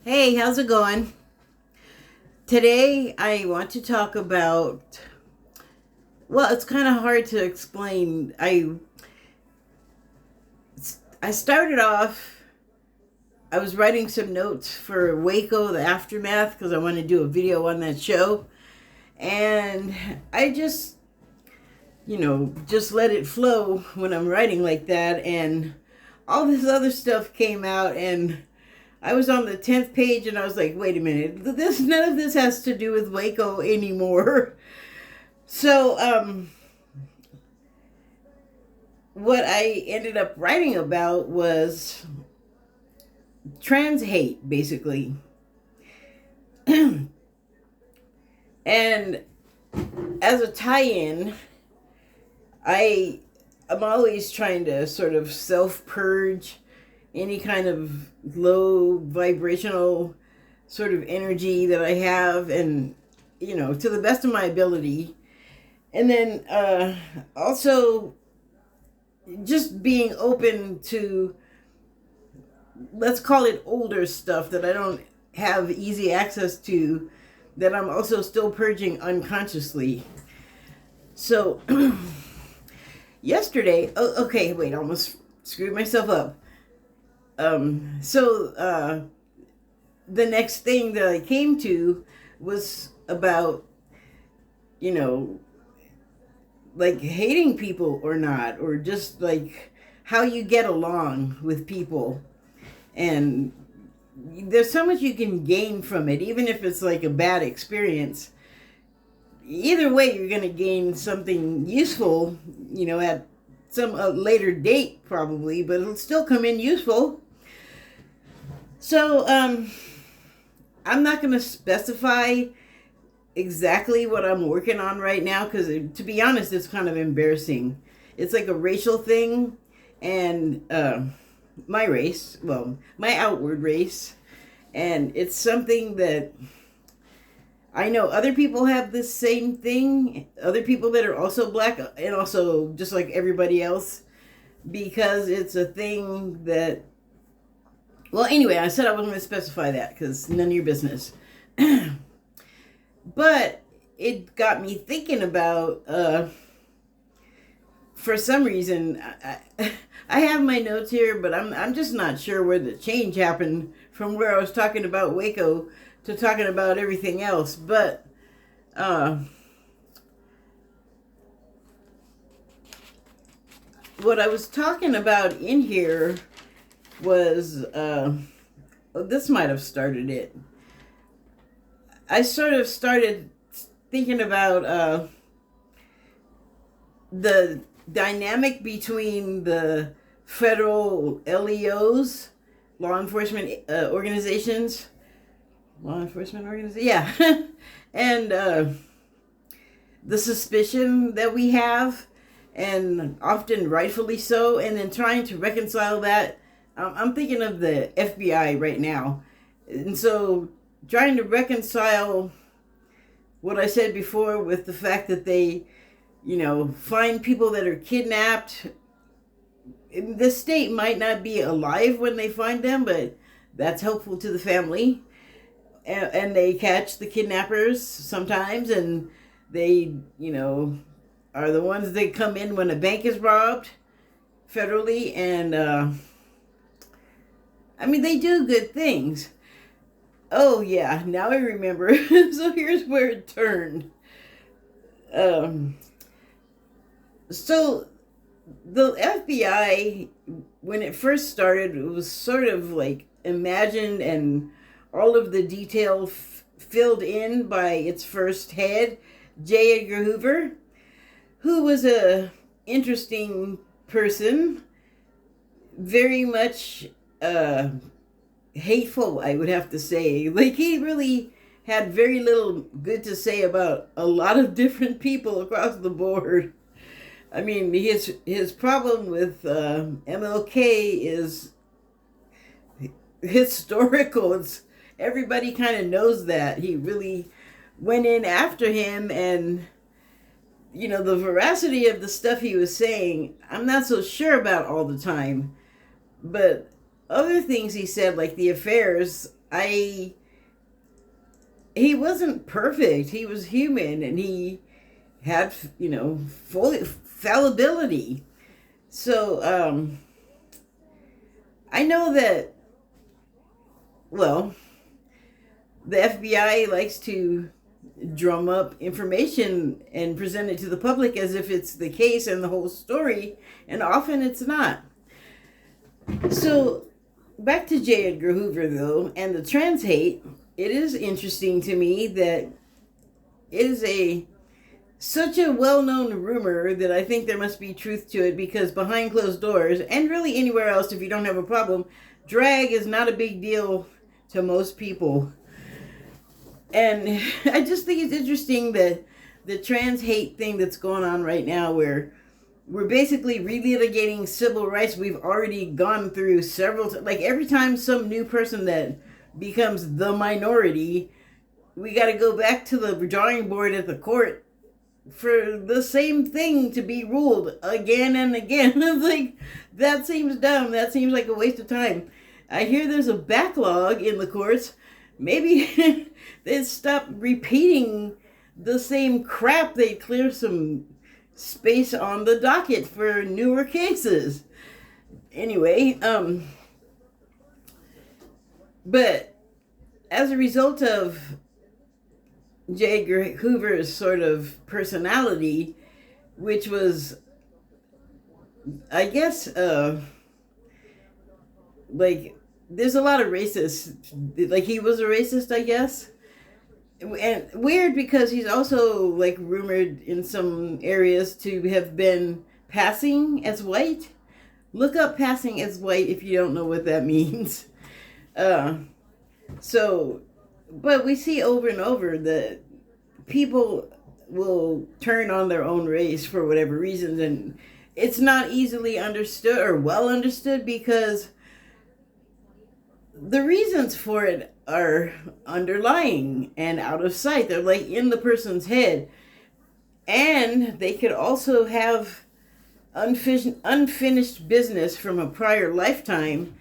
Hey, how's it going? Today I want to talk about, well, it's kind of hard to explain. I started off I was writing some notes for Waco the aftermath because I want to do a video on that show, and I just let it flow when I'm writing like that, and all this other stuff came out, and I was on the 10th page and I was like, wait a minute, none of this has to do with Waco anymore. So, what I ended up writing about was trans hate, basically. And as a tie-in, I'm always trying to sort of self-purge any kind of low vibrational sort of energy that I have, and to the best of my ability. And then also just being open to, let's call it, older stuff that I don't have easy access to, that I'm also still purging unconsciously. So yesterday, oh, okay, wait, I almost screwed myself up. So the next thing that I came to was about, you know, like hating people or not, or just like how you get along with people. And there's so much you can gain from it, even if it's like a bad experience. Either way, you're going to gain something useful, at some later date probably, but it'll still come in useful. So, I'm not going to specify exactly what I'm working on right now because, to be honest, it's kind of embarrassing. It's like a racial thing, and my race, well, my outward race, and it's something that I know other people have this same thing, other people that are also black and also just like everybody else, because it's a thing that, well, anyway, I said I wasn't going to specify that because none of your business. But it got me thinking about, for some reason, I have my notes here, but I'm just not sure where the change happened from where I was talking about Waco to talking about everything else. But what I was talking about in here was, this might have started it. I sort of started thinking about the dynamic between the federal LEOs, law enforcement organizations, yeah, and the suspicion that we have, and often rightfully so, and then trying to reconcile that. I'm thinking of the FBI right now, and so trying to reconcile what I said before with the fact that they, find people that are kidnapped. The state might not be alive when they find them, but that's helpful to the family. And they catch the kidnappers sometimes, and they, are the ones that come in when a bank is robbed federally. And, they do good things. Oh, yeah, now I remember. So here's where it turned. So the FBI, when it first started, it was sort of like imagined and all of the detail filled in by its first head, J. Edgar Hoover, who was a interesting person, very much hateful, I would have to say. Like, he really had very little good to say about a lot of different people across the board. His problem with MLK is historical. Everybody kind of knows that he really went in after him, and the veracity of the stuff he was saying, I'm not so sure about all the time. But other things he said, like the affairs, I he wasn't perfect. He was human, and he had, full fallibility. So I know that, well, the FBI likes to drum up information and present it to the public as if it's the case and the whole story, and often it's not. So back to J. Edgar Hoover, though, and the trans hate. It is interesting to me that it is such a well-known rumor that I think there must be truth to it, because behind closed doors, and really anywhere else if you don't have a problem, drag is not a big deal to most people. And I just think it's interesting that the trans hate thing that's going on right now, where we're basically relitigating civil rights we've already gone through like every time some new person that becomes the minority, we got to go back to the drawing board at the court for the same thing to be ruled again and again. It's like, that seems dumb. That seems like a waste of time. I hear there's a backlog in the courts. Maybe they stop repeating the same crap. They clear some space on the docket for newer cases. Anyway, but as a result of J. Edgar Hoover's sort of personality, which was, I guess, like, there's a lot of racists. Like, he was a racist, I guess. And weird, because he's also, like, rumored in some areas to have been passing as white. Look up passing as white if you don't know what that means. But we see over and over that people will turn on their own race for whatever reasons, and it's not easily understood or well understood, because the reasons for it are underlying and out of sight. They're like in the person's head, and they could also have unfinished business from a prior lifetime,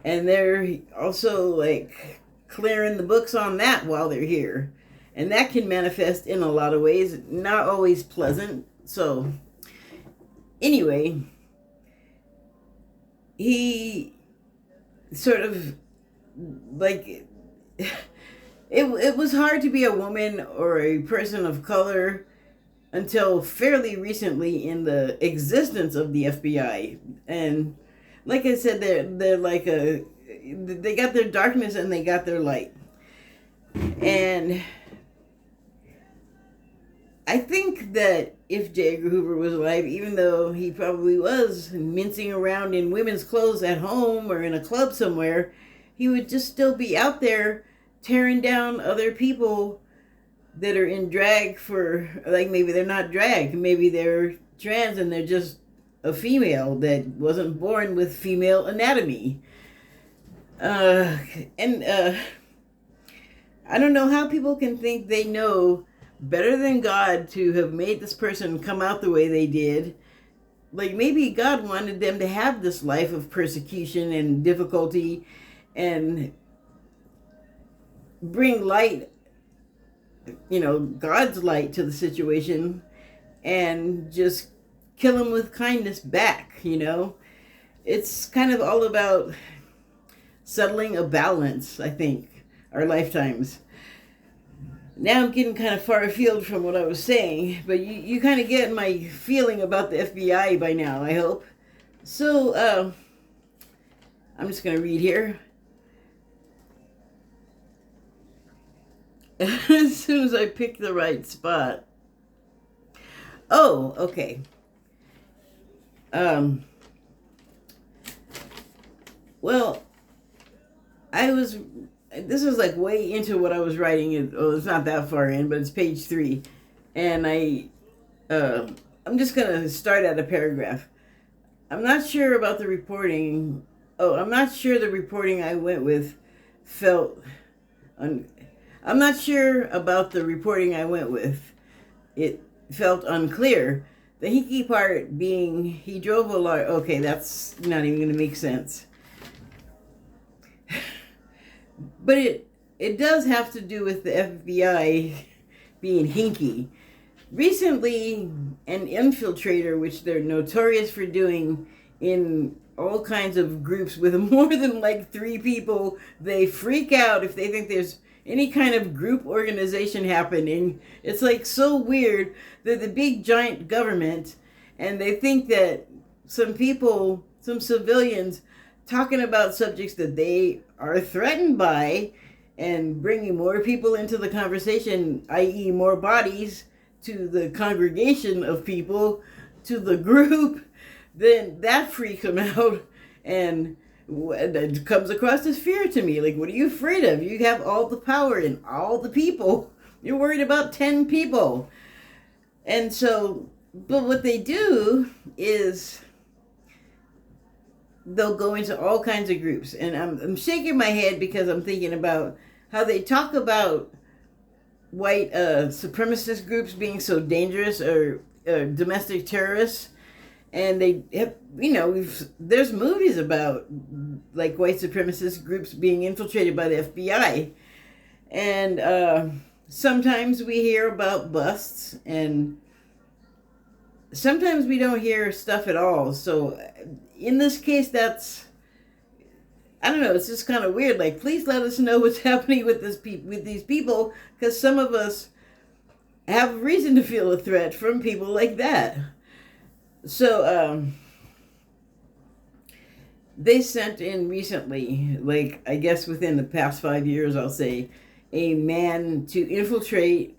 and they're also like clearing the books on that while they're here, and that can manifest in a lot of ways, not always pleasant. So anyway, he sort of, like, it was hard to be a woman or a person of color until fairly recently in the existence of the FBI. And like I said, they're like they got their darkness and they got their light. And I think that if J. Edgar Hoover was alive, even though he probably was mincing around in women's clothes at home or in a club somewhere, he would just still be out there tearing down other people that are in drag for, like, maybe they're not drag, maybe they're trans and they're just a female that wasn't born with female anatomy. I don't know how people can think they know better than God to have made this person come out the way they did. Like, maybe God wanted them to have this life of persecution and difficulty and bring light, God's light to the situation, and just kill them with kindness back. It's kind of all about settling a balance, I think, our lifetimes. Now I'm getting kind of far afield from what I was saying, but you kind of get my feeling about the FBI by now, I hope. So, I'm just going to read here. As soon as I pick the right spot. Oh, okay. Well, this is like way into what I was writing. It's not that far in, but it's page 3. And I'm just going to start at a paragraph. I'm not sure about the reporting. I'm not sure the reporting I went with felt... I'm not sure about the reporting I went with. It felt unclear. The hickey part being he drove a large... Okay, that's not even going to make sense. But it does have to do with the FBI being hinky. Recently, an infiltrator, which they're notorious for doing in all kinds of groups with more than like 3 people, they freak out if they think there's any kind of group organization happening. It's like so weird. They're the big giant government, and they think that some people, some civilians, talking about subjects that they are threatened by and bringing more people into the conversation, i.e., more bodies to the congregation of people, to the group, then that freaks them out. And it comes across as fear to me. Like, what are you afraid of? You have all the power and all the people. You're worried about 10 people. And so, but what they do is they'll go into all kinds of groups. And I'm shaking my head because I'm thinking about how they talk about white supremacist groups being so dangerous, or domestic terrorists. And they have, there's movies about like white supremacist groups being infiltrated by the FBI. And sometimes we hear about busts, and sometimes we don't hear stuff at all. So in this case, I don't know, it's just kind of weird. Like, please let us know what's happening with these people, because some of us have reason to feel a threat from people like that. So, they sent in recently, like, I guess within the past 5 years, I'll say, a man to infiltrate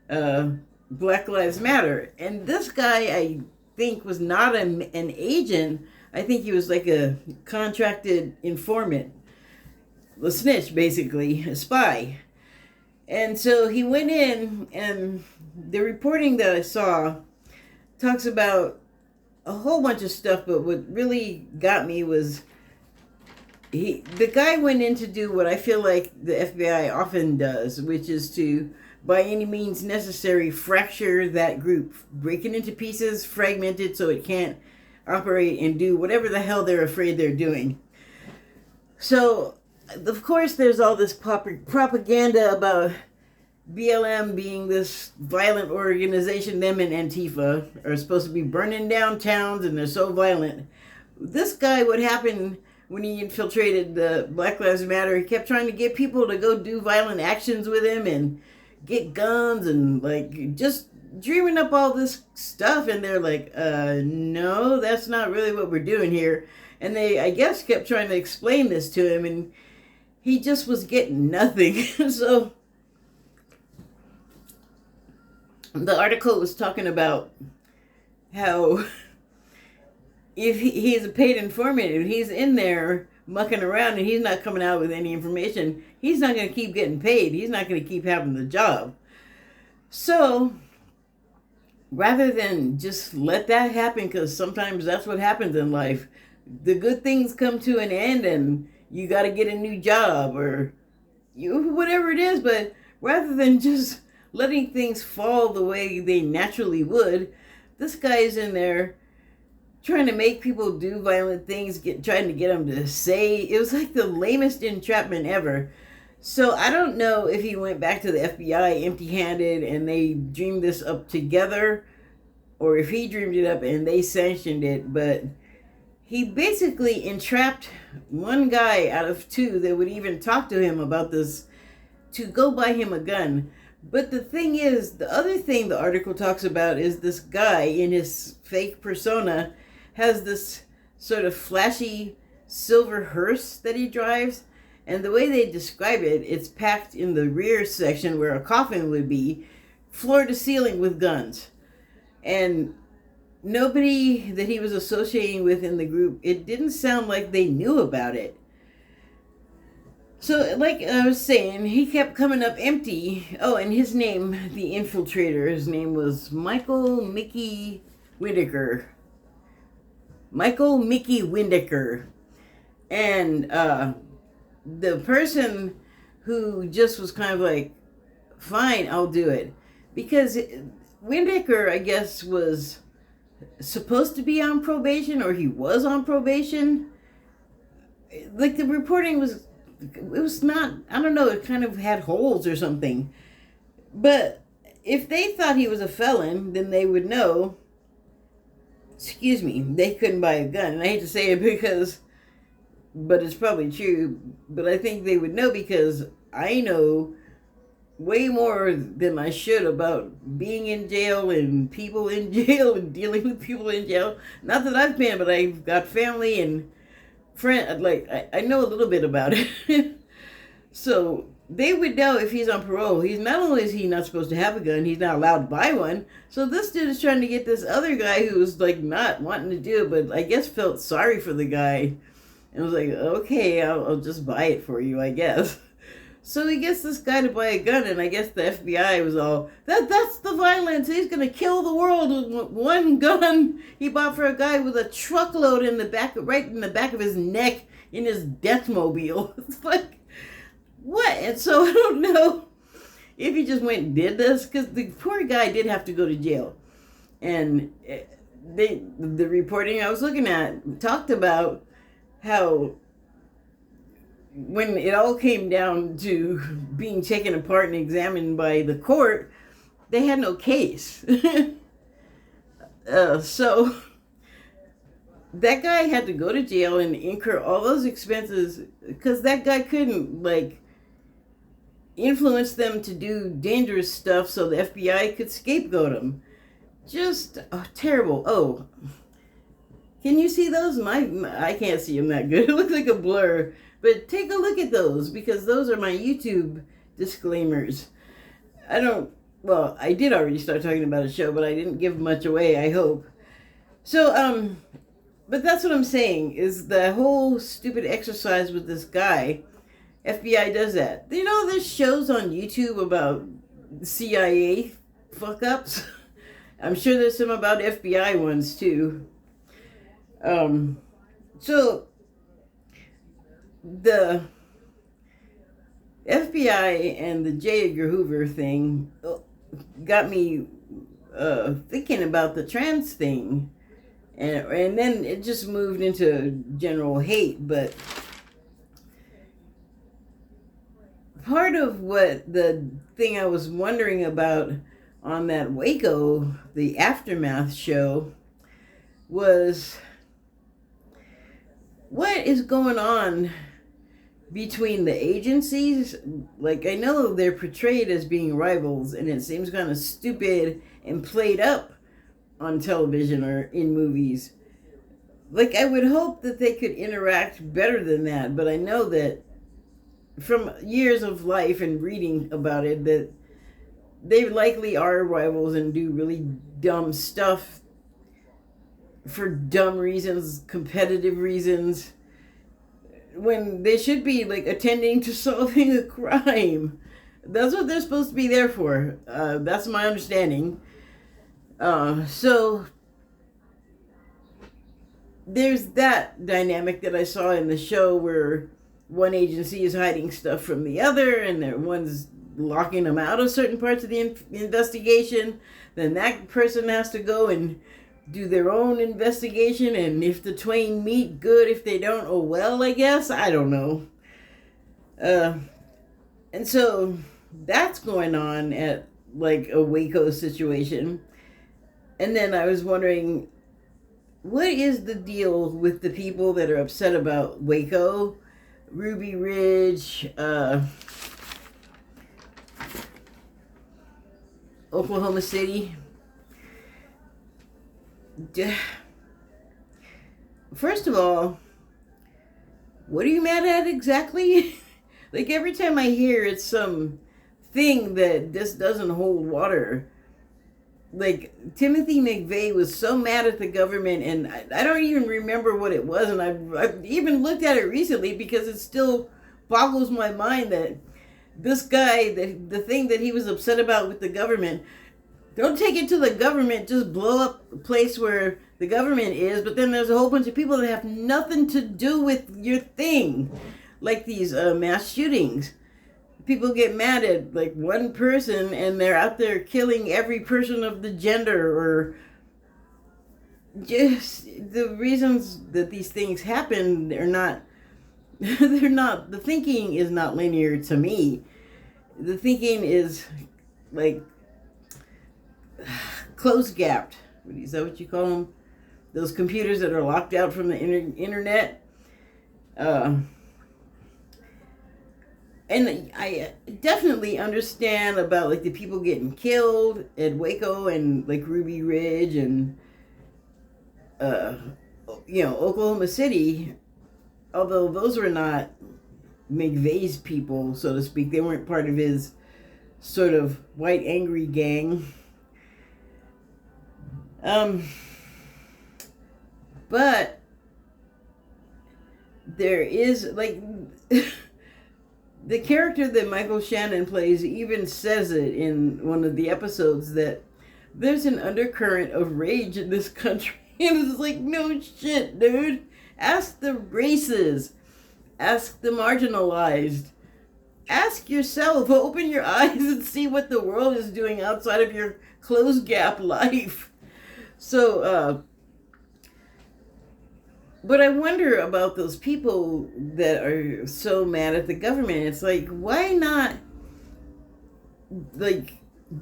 Black Lives Matter. And this guy, I think, was not an agent. I think he was like a contracted informant, a snitch, basically, a spy. And so he went in, and the reporting that I saw talks about a whole bunch of stuff, but what really got me was the guy went in to do what I feel like the FBI often does, which is to, by any means necessary, fracture that group, break it into pieces, fragment it so it can't operate and do whatever the hell they're afraid they're doing. So, of course, there's all this propaganda about BLM being this violent organization. Them and Antifa are supposed to be burning down towns, and they're so violent. This guy, what happened when he infiltrated the Black Lives Matter, he kept trying to get people to go do violent actions with him and get guns and like just dreaming up all this stuff. And they're like, no, that's not really what we're doing here. And they, I guess, kept trying to explain this to him, and he just was getting nothing. So the article was talking about how if he's a paid informant, if he's in there mucking around and he's not coming out with any information, he's not going to keep getting paid. He's not going to keep having the job. So rather than just let that happen, because sometimes that's what happens in life, the good things come to an end and you got to get a new job or whatever it is. But rather than just letting things fall the way they naturally would, this guy's in there trying to make people do violent things, trying to get them to say. It was like the lamest entrapment ever. So I don't know if he went back to the FBI empty-handed and they dreamed this up together, or if he dreamed it up and they sanctioned it, but he basically entrapped one guy out of 2 that would even talk to him about this to go buy him a gun. But the thing is, the other thing the article talks about is this guy in his fake persona has this sort of flashy silver hearse that he drives. And the way they describe it, it's packed in the rear section where a coffin would be, floor to ceiling with guns. And nobody that he was associating with in the group, it didn't sound like they knew about it. So, like I was saying, he kept coming up empty. Oh, and his name, the infiltrator, his name was Michael Mickey Windecker. Michael Mickey Windecker. And the person who just was kind of like, fine, I'll do it. Because Windecker, I guess, was supposed to be on probation, or he was on probation. Like, the reporting was it was not, I don't know, it kind of had holes or something. But if they thought he was a felon, then they would know, excuse me, they couldn't buy a gun. And I hate to say it but it's probably true. But I think they would know because I know way more than I should about being in jail and people in jail and dealing with people in jail. Not that I've been, but I've got family and friends. Like, I know a little bit about it. So they would know if he's on parole. He's not only is he not supposed to have a gun, he's not allowed to buy one. So this dude is trying to get this other guy who was like not wanting to do it, but I guess felt sorry for the guy and was like, okay, I'll just buy it for you, I guess. So he gets this guy to buy a gun, and I guess the FBI was all, that's the violence. He's going to kill the world with one gun he bought for a guy with a truckload in the back, right in the back of his neck in his deathmobile. It's like, what? And so I don't know if he just went and did this, because the poor guy did have to go to jail. And the reporting I was looking at talked about how when it all came down to being taken apart and examined by the court, they had no case. So that guy had to go to jail and incur all those expenses because that guy couldn't, like, influence them to do dangerous stuff so the FBI could scapegoat him. Just terrible. Oh, can you see those? I can't see them that good. It looks like a blur. But take a look at those, because those are my YouTube disclaimers. I did already start talking about a show, but I didn't give much away, I hope. So, but that's what I'm saying, is the whole stupid exercise with this guy. FBI does that. You know, there's shows on YouTube about CIA fuck-ups. I'm sure there's some about FBI ones, too. So the FBI and the J. Edgar Hoover thing got me thinking about the trans thing, and then it just moved into general hate. But part of what the thing I was wondering about on that Waco, the Aftermath show, was what is going on between the agencies. Like, I know they're portrayed as being rivals, and it seems kind of stupid and played up on television or in movies. Like, I would hope that they could interact better than that, but I know that from years of life and reading about it, that they likely are rivals and do really dumb stuff for dumb reasons, competitive reasons, when they should be, like, attending to solving a crime. That's what they're supposed to be there for. That's my understanding. So there's that dynamic that I saw in the show where one agency is hiding stuff from the other, and one's locking them out of certain parts of the investigation. Then that person has to go and do their own investigation, and if the twain meet, good. If they don't, oh well, I guess. I don't know. And so that's going on at, like, a Waco situation. And then I was wondering, what is the deal with the people that are upset about Waco, Ruby Ridge, Oklahoma City? First of all, what are you mad at exactly? Like, every time I hear it's some thing that just doesn't hold water. Like, Timothy McVeigh was so mad at the government, and I don't even remember what it was, and I've even looked at it recently because it still boggles my mind that this guy, the thing that he was upset about with the government, don't take it to the government, just blow up a place where the government is, but then there's a whole bunch of people that have nothing to do with your thing, like these mass shootings. People get mad at, like, one person, and they're out there killing every person of the gender, or just the reasons that these things happen are not they're not, the thinking is not linear to me. The thinking is like closed gapped. Is that what you call them? Those computers that are locked out from the internet. And I definitely understand about like the people getting killed at Waco and like Ruby Ridge and Oklahoma City. Although those were not McVeigh's people, so to speak. They weren't part of his sort of white angry gang. But there is like the character that Michael Shannon plays even says it in one of the episodes that there's an undercurrent of rage in this country. And it's like, no shit, dude. Ask the races. Ask the marginalized. Ask yourself. Open your eyes and see what the world is doing outside of your closed gap life. So, but I wonder about those people that are so mad at the government. It's like, why not, like,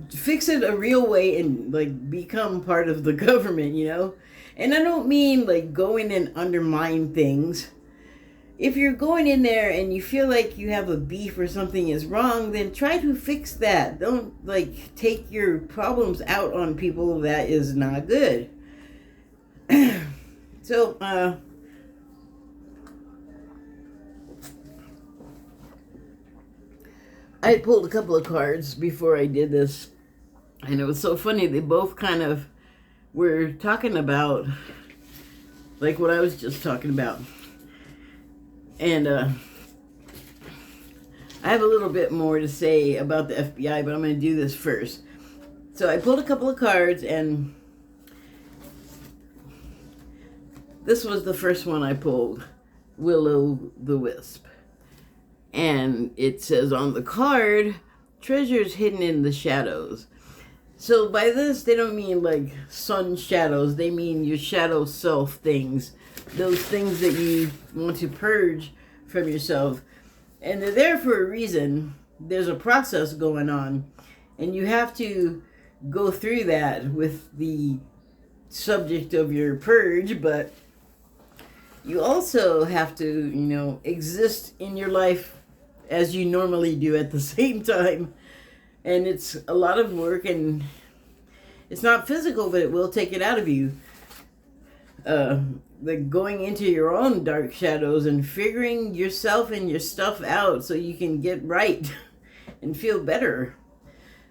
fix it a real way and, like, become part of the government, you know? And I don't mean, like, go in and undermine things. If you're going in there and you feel like you have a beef or something is wrong, then try to fix that. Don't, like, take your problems out on people. That is not good. So, I pulled a couple of cards before I did this, and it was so funny. They both kind of were talking about, like, what I was just talking about. And I have a little bit more to say about the FBI, but I'm going to do this first. So I pulled a couple of cards, and this was the first one I pulled, Will-O-the-Wisp. And it says on the card, treasures hidden in the shadows. So by this, they don't mean like sun shadows. They mean your shadow self things. Those things that you want to purge from yourself. And they're there for a reason. There's a process going on. And you have to go through that with the subject of your purge. But you also have to, exist in your life as you normally do at the same time. And it's a lot of work, and it's not physical, but it will take it out of you. Like going into your own dark shadows and figuring yourself and your stuff out so you can get right and feel better.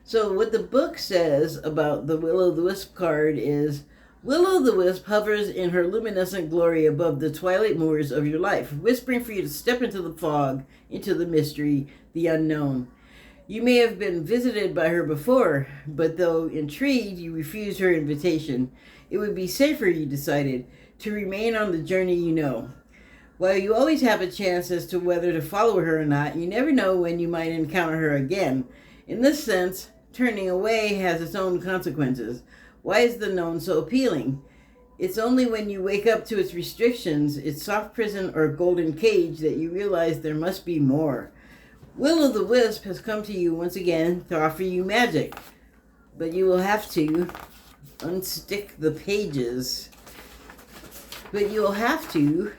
So what the book says about the Will-O-the-Wisp card is, Will-O-the-Wisp hovers in her luminescent glory above the twilight moors of your life, whispering for you to step into the fog, into the mystery, the unknown. You may have been visited by her before, but though intrigued, you refused her invitation. It would be safer, you decided, to remain on the journey you know. While you always have a chance as to whether to follow her or not, you never know when you might encounter her again. In this sense, turning away has its own consequences. Why is the known so appealing? It's only when you wake up to its restrictions, its soft prison or golden cage, that you realize there must be more. Will-O-the-Wisp has come to you once again to offer you magic, but you will have to unstick the pages. But you'll have to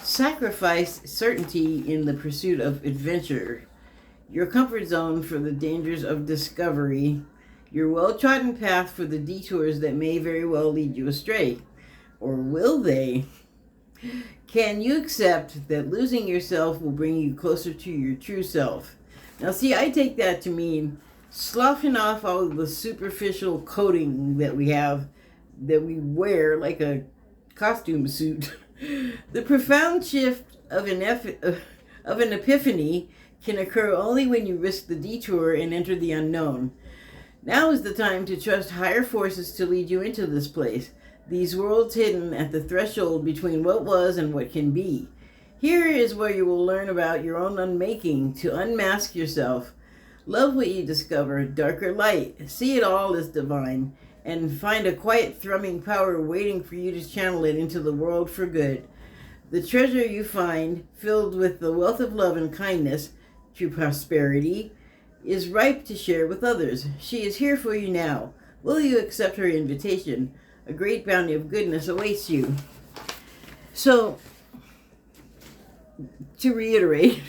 sacrifice certainty in the pursuit of adventure, your comfort zone for the dangers of discovery, your well-trodden path for the detours that may very well lead you astray. Or will they? Can you accept that losing yourself will bring you closer to your true self? Now, see, I take that to mean sloughing off all of the superficial coating that we have, that we wear like a costume suit. The profound shift of an epiphany can occur only when you risk the detour and enter the unknown. Now is the time to trust higher forces to lead you into this place, these worlds hidden at the threshold between what was and what can be. Here is where you will learn about your own unmaking, to unmask yourself. Love what you discover, dark or light. See it all as divine, and find a quiet thrumming power waiting for you to channel it into the world for good. The treasure you find, filled with the wealth of love and kindness, true prosperity, is ripe to share with others. She is here for you now. Will you accept her invitation? A great bounty of goodness awaits you. So, to reiterate,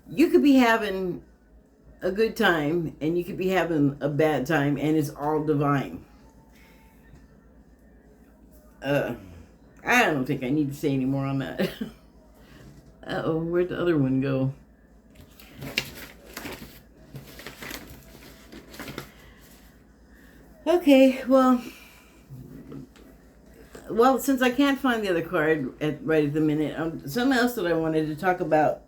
you could be having a good time and you could be having a bad time, and it's all divine. I don't think I need to say any more on that. Uh-oh, where'd the other one go? Okay, well, since I can't find the other card right at the minute, something else that I wanted to talk about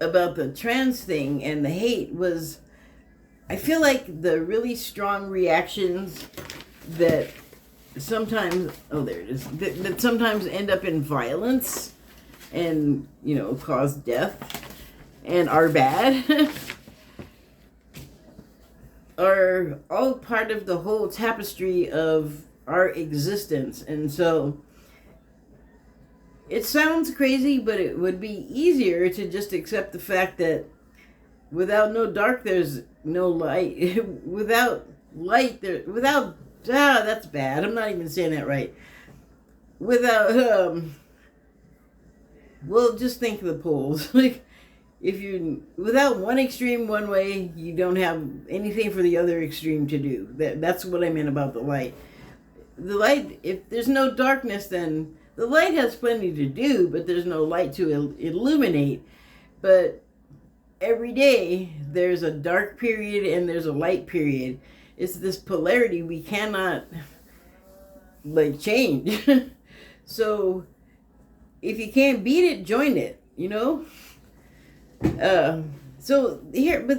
the trans thing and the hate was, I feel like the really strong reactions that sometimes, oh, there it is, that sometimes end up in violence and, cause death and are bad are all part of the whole tapestry of our existence. And so it sounds crazy, but it would be easier to just accept the fact that without no dark, there's no light. Without light, that's bad. I'm not even saying that right. Without, just think of the poles. Like, without one extreme one way, you don't have anything for the other extreme to do. That's what I meant about the light. The light, if there's no darkness, then the light has plenty to do, but there's no light to illuminate. But every day, there's a dark period and there's a light period. It's this polarity we cannot, change. So, if you can't beat it, join it,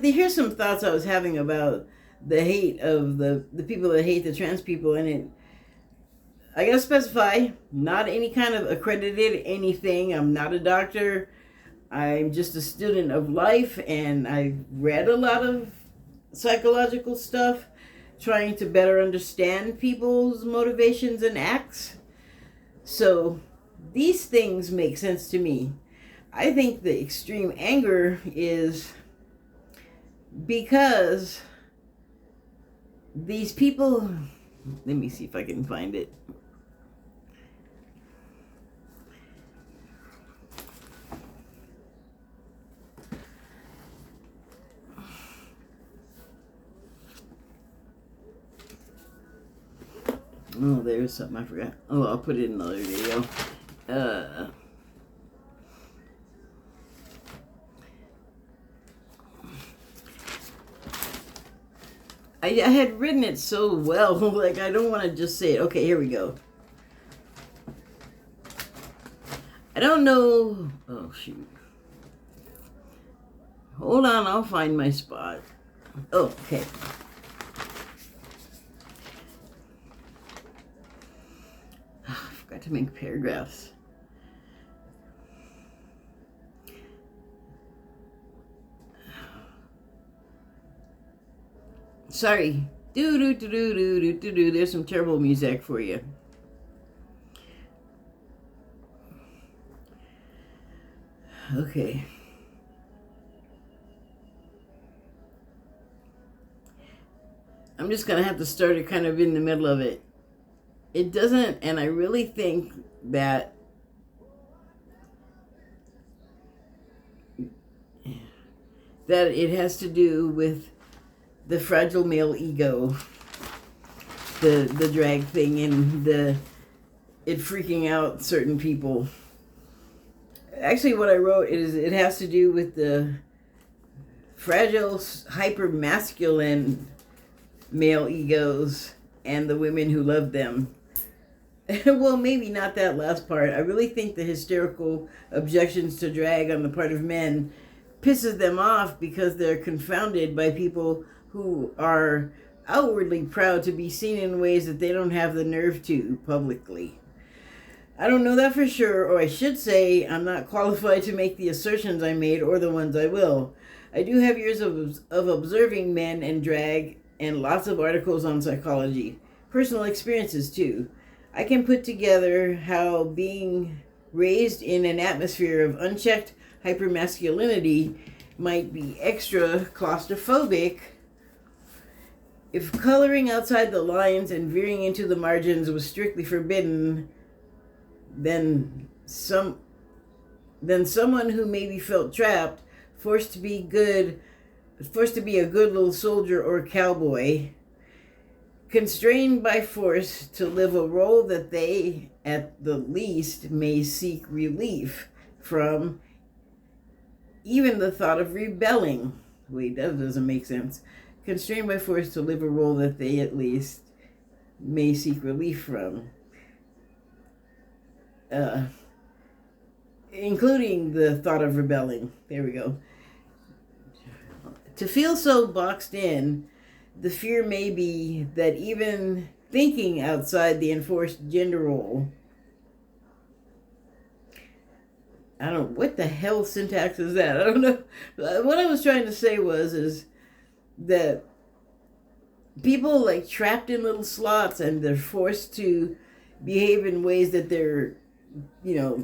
Here's some thoughts I was having about the hate of the people that hate the trans people. And I gotta specify, not any kind of accredited anything. I'm not a doctor. I'm just a student of life, and I've read a lot of psychological stuff, trying to better understand people's motivations and acts. So these things make sense to me. I think the extreme anger is because these people, let me see if I can find it. Oh, there's something I forgot. Oh, I'll put it in another video. I had written it so well, like I don't want to just say it. Okay, here we go. I don't know. Oh, shoot. Hold on, I'll find my spot. Oh, okay. I forgot to make paragraphs. Sorry. There's some terrible music for you. Okay. I'm just going to have to start it kind of in the middle of it. It doesn't, and I really think that it has to do with the fragile male ego, the drag thing, and it freaking out certain people. Actually, what I wrote is it has to do with the fragile, hyper-masculine male egos and the women who love them. Well, maybe not that last part. I really think the hysterical objections to drag on the part of men pisses them off because they're confounded by people who are outwardly proud to be seen in ways that they don't have the nerve to publicly. I don't know that for sure, or I should say I'm not qualified to make the assertions I made or the ones I will. I do have years of observing men and drag and lots of articles on psychology. Personal experiences too. I can put together how being raised in an atmosphere of unchecked hypermasculinity might be extra claustrophobic. If coloring outside the lines and veering into the margins was strictly forbidden, then someone who maybe felt trapped, forced to be a good little soldier or cowboy, constrained by force to live a role that they, at the least, may seek relief from, even the thought of rebelling. Wait, that doesn't make sense. Constrained by force to live a role that they, at least, may seek relief from. Including the thought of rebelling. There we go. To feel so boxed in, the fear may be that even thinking outside the enforced gender role, I don't know, what the hell syntax is that? I don't know. What I was trying to say is that people like trapped in little slots and they're forced to behave in ways that they're,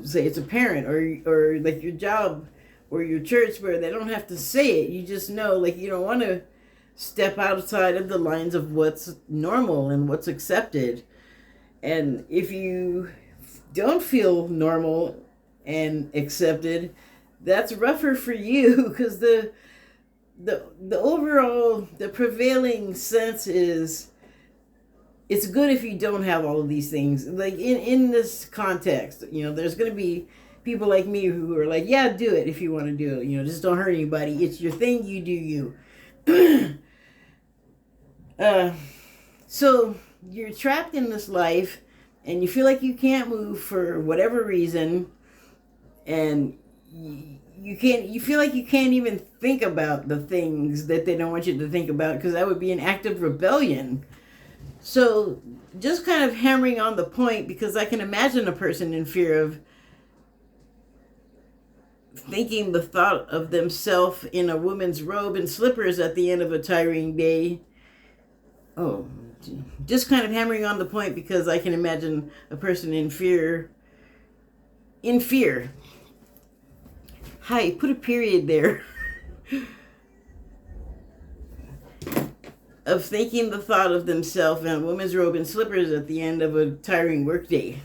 say it's a parent or like your job or your church, where they don't have to say it. You just know, like, you don't want to step outside of the lines of what's normal and what's accepted. And if you don't feel normal and accepted, that's rougher for you, because the overall, the prevailing sense is it's good if you don't have all of these things. Like in this context, there's going to be people like me who are like, yeah, do it if you want to do it. Just don't hurt anybody. It's your thing. You do you. So you're trapped in this life and you feel like you can't move for whatever reason. And you feel like you can't even think about the things that they don't want you to think about, because that would be an act of rebellion. So just kind of hammering on the point, because I can imagine a person in fear of thinking the thought of themselves in a woman's robe and slippers at the end of a tiring day. Oh, just kind of hammering on the point because I can imagine a person in fear. Hi, put a period there. Of thinking the thought of themselves in a woman's robe and slippers at the end of a tiring workday.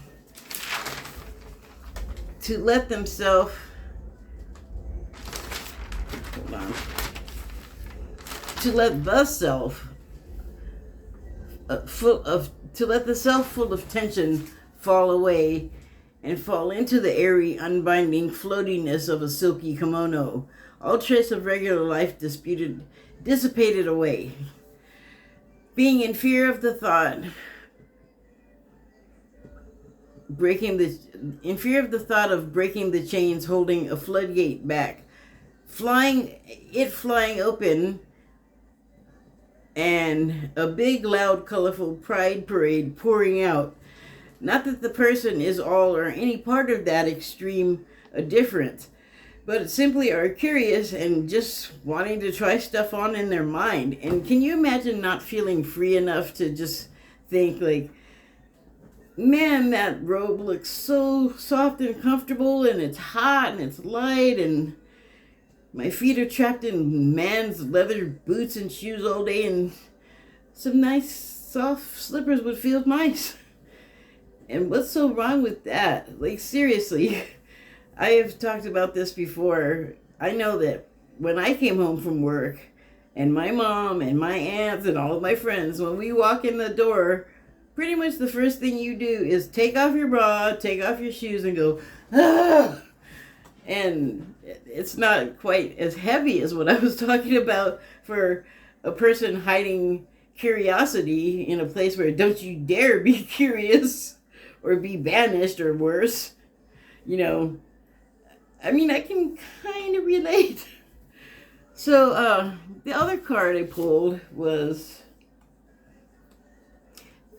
To let themselves, to let the self to let the self full of tension fall away and fall into the airy, unbinding floatiness of a silky kimono. All trace of regular life dissipated away. Being in fear of the thought, of breaking the chains holding a floodgate back, flying open, and a big, loud, colorful pride parade pouring out. Not that the person is all or any part of that extreme difference, but simply are curious and just wanting to try stuff on in their mind. And can you imagine not feeling free enough to just think like, man, that robe looks so soft and comfortable, and it's hot and it's light, and my feet are trapped in man's leather boots and shoes all day, and some nice soft slippers would feel nice. And what's so wrong with that? Like, seriously. I have talked about this before. I know that when I came home from work, and my mom and my aunts and all of my friends, when we walk in the door, pretty much the first thing you do is take off your bra, take off your shoes, and go, ah! And it's not quite as heavy as what I was talking about for a person hiding curiosity in a place where don't you dare be curious or be banished or worse. I mean, I can kind of relate. So, the other card I pulled was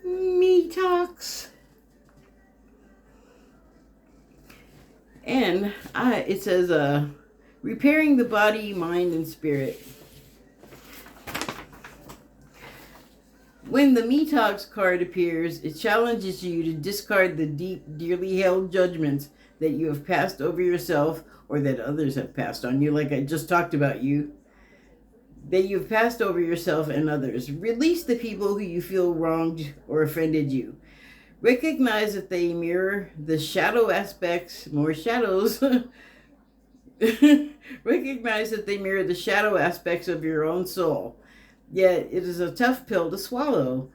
Me Talks. And it says, repairing the body, mind, and spirit. When the Me Talks card appears, it challenges you to discard the deep, dearly held judgments that you have passed over yourself or that others have passed on you, like I just talked about you, that you've passed over yourself and others. Release the people who you feel wronged or offended you. Recognize that they mirror the shadow aspects, more shadows. Recognize that they mirror the shadow aspects of your own soul. Yet it is a tough pill to swallow.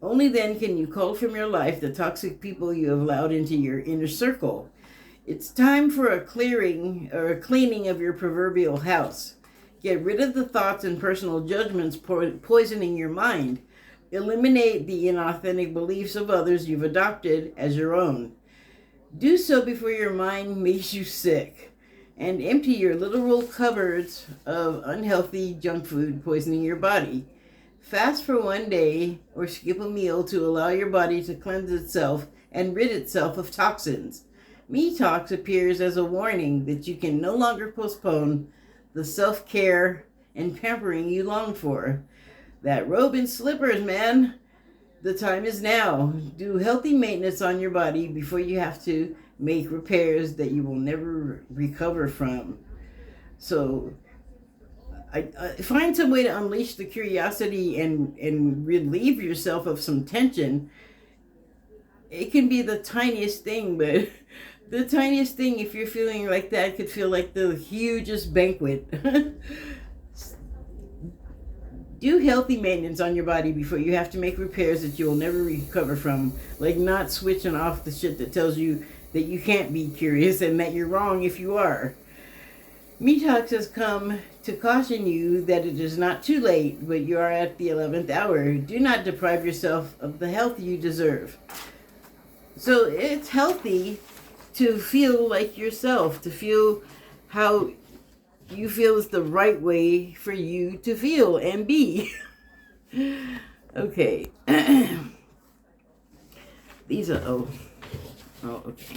Only then can you cull from your life the toxic people you have allowed into your inner circle. It's time for a clearing or a cleaning of your proverbial house. Get rid of the thoughts and personal judgments poisoning your mind. Eliminate the inauthentic beliefs of others you've adopted as your own. Do so before your mind makes you sick. And empty your literal cupboards of unhealthy junk food poisoning your body. Fast for one day or skip a meal to allow your body to cleanse itself and rid itself of toxins. Me Talks appears as a warning that you can no longer postpone the self-care and pampering you long for. That robe and slippers, man. The time is now. Do healthy maintenance on your body before you have to make repairs that you will never recover from. So I find some way to unleash the curiosity and relieve yourself of some tension. It can be the tiniest thing, but the tiniest thing, if you're feeling like that, could feel like the hugest banquet. Do healthy maintenance on your body before you have to make repairs that you will never recover from, like not switching off the shit that tells you that you can't be curious and that you're wrong if you are. Me Talks has come to caution you that it is not too late, but you are at the 11th hour. Do not deprive yourself of the health you deserve. So it's healthy to feel like yourself, to feel how you feel is the right way for you to feel and be. Okay. These are, oh, okay.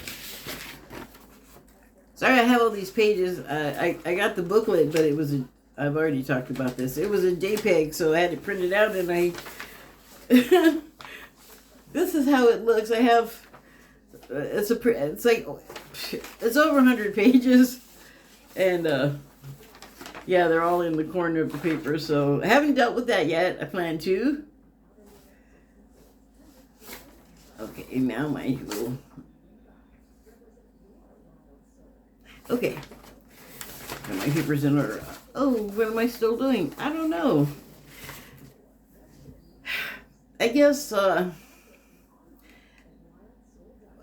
Sorry I have all these pages. I got the booklet, but it was I've already talked about this. It was a JPEG, so I had it printed out, and this is how it looks. I have, it's over 100 pages, and yeah, they're all in the corner of the paper, so I haven't dealt with that yet. I plan to. Okay, now my usual. Okay. Got my papers in order. Oh, what am I still doing? I don't know. I guess I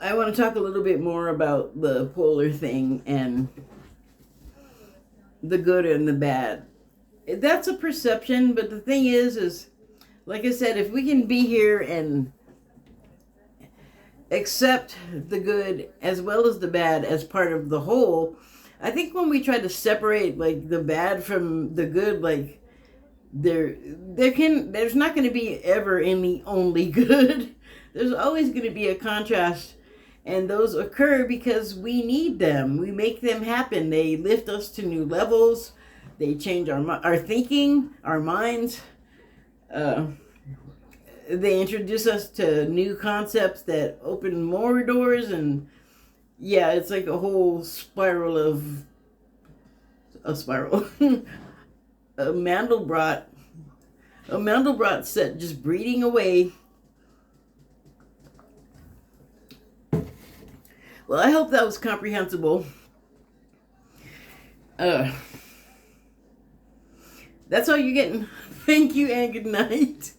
want to talk a little bit more about the polar thing and the good and the bad. That's a perception, but the thing is like I said, if we can be here and accept the good as well as the bad as part of the whole, I think when we try to separate like the bad from the good, like there's not going to be ever any only good. There's always going to be a contrast. And those occur because we need them. We make them happen. They lift us to new levels. They change our thinking, our minds. They introduce us to new concepts that open more doors. And yeah, it's like a whole spiral of a spiral. a Mandelbrot set just breeding away. Well, I hope that was comprehensible. That's all you're getting. Thank you and good night.